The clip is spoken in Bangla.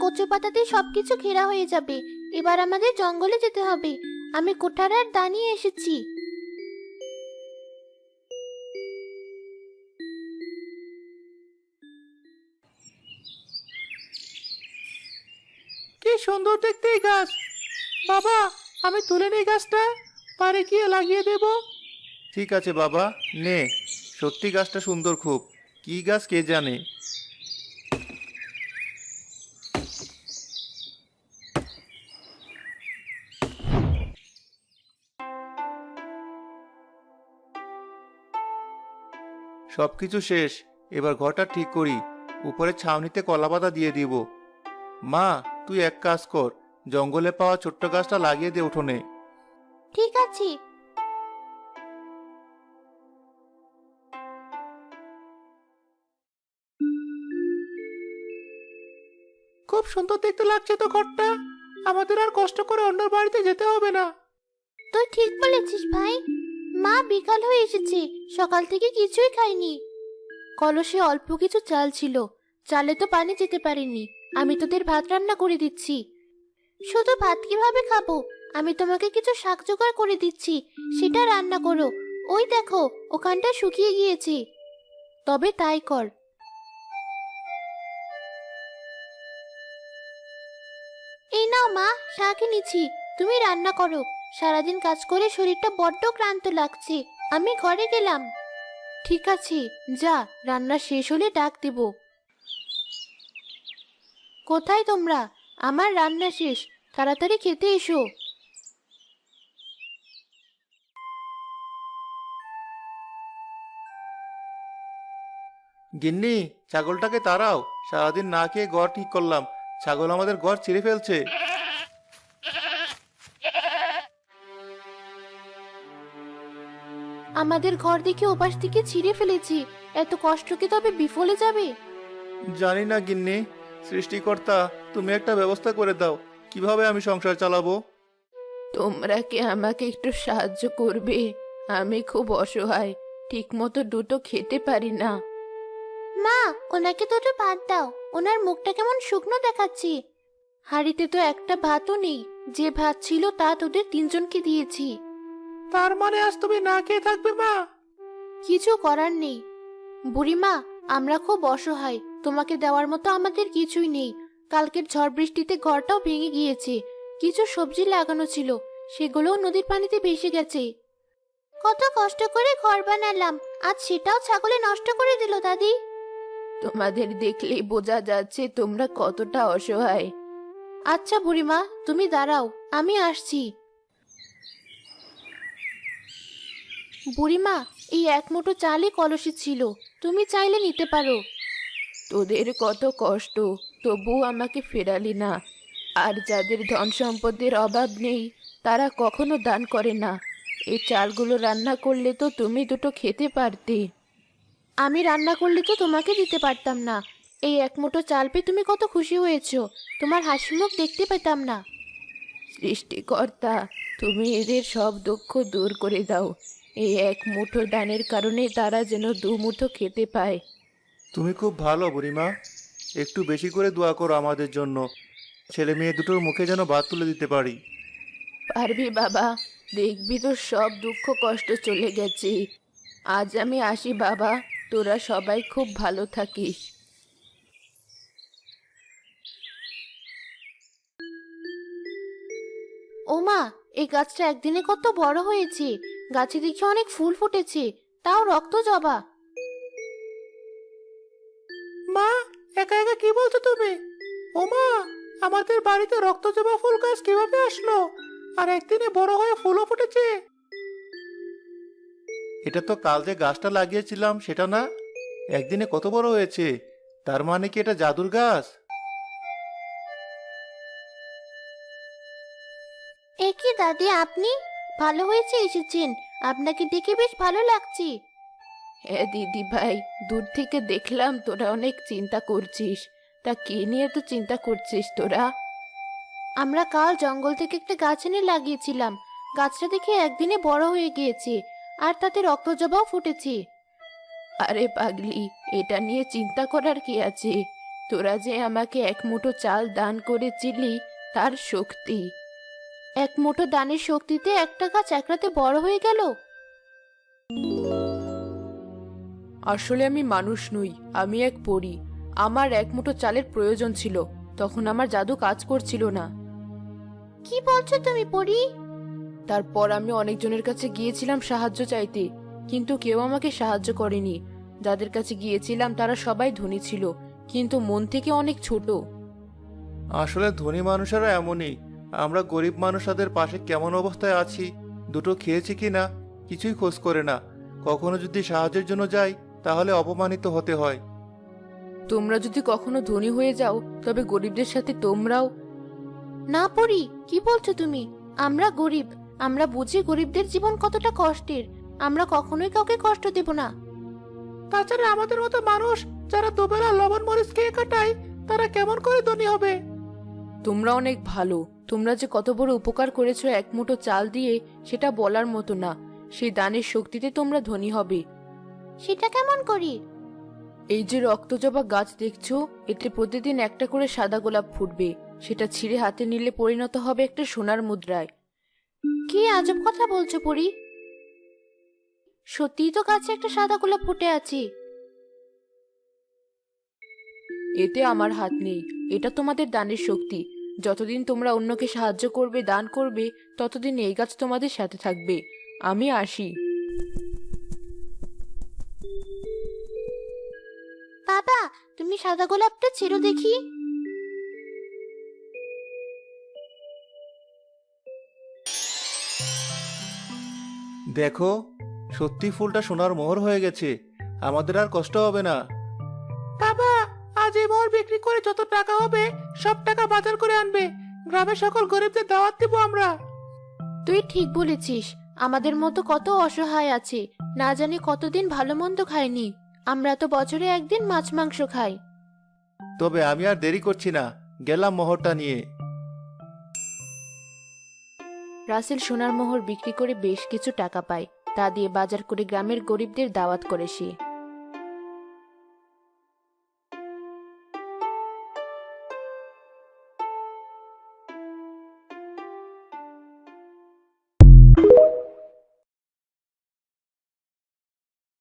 কচু পাতাতে সবকিছু ঘেরা হয়ে যাবে। এবার আমাদের জঙ্গলে যেতে হবে। আমি কুঠার দা নিয়ে এসেছি। কি সুন্দর দেখতে এই গাছ। বাবা, আমি তুলে নেই গাছটা, পারে গিয়ে লাগিয়ে দেব। ঠিক আছে বাবা, নে। সত্যি গাছটা সুন্দর খুব। কি গাছ কে জানে। সবকিছু শেষ। এবার ঘরটা ঠিক করি। উপরে ছাউনিতে কলাপাতা দিয়ে দিব। মা, তুই এক কাজ কর, জঙ্গলে পাওয়া ছোট্ট গাছটা লাগিয়ে দে উঠোনে। ঠিক আছে। খুব সুন্দর দেখতে লাগছে তো ঘরটা। আমাদের আর কষ্ট করে অন্য বাড়িতে যেতে হবে না। তুই ঠিক বলেছিস ভাই। মা বিকাল হয়ে এসেছে, সকাল থেকে কিছুই খাইনি। কলসে অল্প কিছু চাল ছিল, চালে তো পানি যেতে পারেনি। আমি তোদের ভাত রান্না করে দিচ্ছি। শুধু ভাত কিভাবে খাবো? আমি তোমাকে কিছু শাক জোগাড় করে দিচ্ছি, সেটা রান্না করো। ওই দেখো, ওখানটা শুকিয়ে গিয়েছে। তবে তাই কর। এই নাও মা, শাক এনেছি। তুমি রান্না করো। সারাদিন কাজ করে শরীরটা বড্ড ক্লান্ত লাগছে। আমি ঘরে গেলাম। ঠিক আছে, যা, রান্না শেষ হলে ডাক দেব। কোথায় তোমরা? আমার রান্না শেষ, তাড়াতাড়ি খেতে এসো। গিন্নি, ছাগলটাকে তাড়াও। সারাদিন না খেয়ে ঘর ঠিক করলাম, ছাগল আমাদের ঘর ছিঁড়ে ফেলছে। আমাদের ঘর দেখে ওপাশ থেকে ছিঁড়ে ফেলেছি। এত কষ্ট কি তবে বিফলে যাবে? জানি না গিন্নি, সৃষ্টিকর্তা তুমি একটা ব্যবস্থা করে দাও। কিভাবে আমি সংসার চালাবো? তোমরা কি আমাকে একটু সাহায্য করবে? আমি খুব অসহায়, ঠিক মতো দুটো খেতে পারি না। মা, ওনাকে দুটো ভাত দাও। ওনার মুখটা কেমন শুকনো দেখাচ্ছে। হাঁড়িতে তো একটা ভাতও নেই। যে ভাত ছিল তা তোদের তিনজনকে দিয়েছি। তার মানে আজ তুমি না খেয়ে থাকবে মা? কিছু করার নেই বুড়িমা, আমরা খুব অসহায়। তোমাকে দেওয়ার মতো আমাদের কিছুই নেই। কালকের ঝড় বৃষ্টিতে ঘরটাও ভেঙে গিয়েছে। কিছু সবজি লাগানো ছিল, সেগুলোও নদীর পানিতে ভেসে গেছে। কত কষ্ট করে ঘর বানালাম, আজ সেটাও ছাগলে নষ্ট করে দিল দাদি। তোমাদের দেখলেই বোঝা যাচ্ছে তোমরা কতটা অসহায়। আচ্ছা বুড়িমা, তুমি দাঁড়াও, আমি আসছি। বুড়িমা, এই এক মুঠো চালই কলসে ছিল, তুমি চাইলে নিতে পারো। তোদের কত কষ্ট, তবু আমাকে ফেরালি না। আর যাদের ধন সম্পদের অভাব নেই, তারা কখনো দান করে না। এই চালগুলো রান্না করলে তো তুমি দুটো খেতে পারতে। আমি রান্না করলে তো তোমাকে দিতে পারতাম না। এই এক মুঠো চাল পেয়ে তুমি কত খুশি হয়েছো, তোমার হাসি মুখ দেখতে পেতাম না। সৃষ্টিকর্তা, তুমি এদের সব দুঃখ দূর করে দাও। এই এক মুঠো দানের কারণে তারা যেন দু মুঠো খেতে পায়। তুমি খুব ভালো বুড়িমা। একটু বেশি করে দোয়া করো আমাদের জন্য, ছেলে মেয়ে দুটোর মুখে যেন ভাত তুলে দিতে পারি। পারবি বাবা, দেখবি তোর সব দুঃখ কষ্ট চলে গেছে। আজ আমি আসি বাবা, তোরা সবাই খুব ভালো থাকিস। ও মা, এই গাছটা একদিনে কত বড় হয়েছে। গাছে দেখি অনেক ফুল ফুটেছে, তাও রক্ত জবা। মা, একা একা কি বলছো তুমি? ও মা, আমাদের বাড়িতে রক্তজবা ফুল গাছ কিভাবে আসলো? আর একদিনে বড় হয়ে ফুলও ফুটেছে। এটা তো কাল যে গাছটা লাগিয়েছিলাম সেটা না? একদিনে কত বড় হয়েছে। তার মানে কি এটা জাদুর গাছ? এ কি দাদি, আপনি? ভালো হয়েছে এসেছেন, আপনাকে দেখে বেশ ভালো লাগছে। হ্যাঁ দিদি ভাই, দূর থেকে দেখলাম তোরা অনেক চিন্তা করছিস। তা কি নিয়ে তো চিন্তা করছিস তোরা? আমরা কাল জঙ্গল থেকে একটা গাছ এনে লাগিয়েছিলাম। গাছটা দেখে একদিনে বড় হয়ে গিয়েছে, আর তাতে রক্তজবাও ফুটেছে। আরে পাগলি, এটা নিয়ে চিন্তা করার কি আছে? তোরা যে আমাকে এক মুঠো চাল দান করেছিলি তার শক্তি। এক মুঠো দানের শক্তিতে একটা গাছ এক রাতে বড় হয়ে গেল। আসলে আমি মানুষ নই, আমি এক পরী। আমার এক মুঠো চালের প্রয়োজন ছিল, তখন আমার জাদু কাজ করছিল না। কি বলছো তুমি পরি? তারপর আমি অনেকজনের কাছে গিয়েছিলাম সাহায্য চাইতে, কিন্তু কেউ আমাকে সাহায্য করেনি। যাদের কাছে গিয়েছিলাম তারা সবাই ধনী ছিল, কিন্তু মন থেকে অনেক ছোট। আসলে ধনী মানুষেরা এমনই। আমরা গরিব মানুষদের পাশে কেমন অবস্থায় আছি, দুটো খেয়েছি কি না কিছুই খোঁজ করে না। কখনো যদি সাহায্যের জন্য যাই তাহলে অপমানিত হতে হয়। তোমরা যদি কখনো ধনী হয়ে যাও তবে গরিবদের সাথে তোমরাও। না পরি, কি বলছো তুমি? আমরা গরিব, আমরা বুঝি গরিবদের জীবন কতটা কষ্টের। আমরা কখনোই কাউকে কষ্ট দেব না। তাছাড়া আমাদের মতো মানুষ যারা দুবেলা লবণ মরিচ খেয়ে কাটায়, তারা কেমন করে ধনী হবে? তোমরা অনেক ভালো। তোমরা যে কত বড় উপকার করেছো এক মুঠো চাল দিয়ে, সেটা বলার মতো না। সেই দানের শক্তিতে তোমরা ধনী হবে। সেটা কেমন করি? এই যে রক্তজবা গাছ দেখছো, এতে প্রতিদিন একটা করে সাদা গোলাপ ফুটবে। সেটা ছিঁড়ে হাতে নিলে পরিণত হবে একটা সোনার মুদ্রায়। কি আজব কথা বলছো পরি? সত্যিই তো গাছে একটা সাদা গোলাপ ফুটে আছে। এতে আমার হাত নেই, এটা তোমাদের দানের শক্তি। যতদিন তোমরা অন্যকে সাহায্য করবে, দান করবে, ততদিন এই গাছ তোমাদের সাথে থাকবে। আমি আসি। বাবা, তুমি সাদা গোলাপটা ছেড়ো দেখি। দেখো, সত্যি ফুলটা সোনার মোহর হয়ে গেছে। আমাদের আর কষ্ট হবে না। বাবা, আজ এই মোহর বিক্রি করে যত টাকা হবে সব টাকা বাজার করে আনবে। গ্রামের সকল গরিবদের দাওয়াত দেব আমরা। তুই ঠিক বলেছিস। আমাদের মতো কত অসহায় আছে, না জানি কতদিন ভালো মন্দ খায়নি। আমরা তো বছরে একদিন মাছ মাংস খাই। তবে আমি আর দেরি করছি না, গেলাম মোহরটা নিয়ে। রাসেল সোনার মোহর বিক্রি করে বেশ কিছু টাকা পায়। তা দিয়ে বাজার করে গ্রামের গরিবদের দাওয়াত করে সে।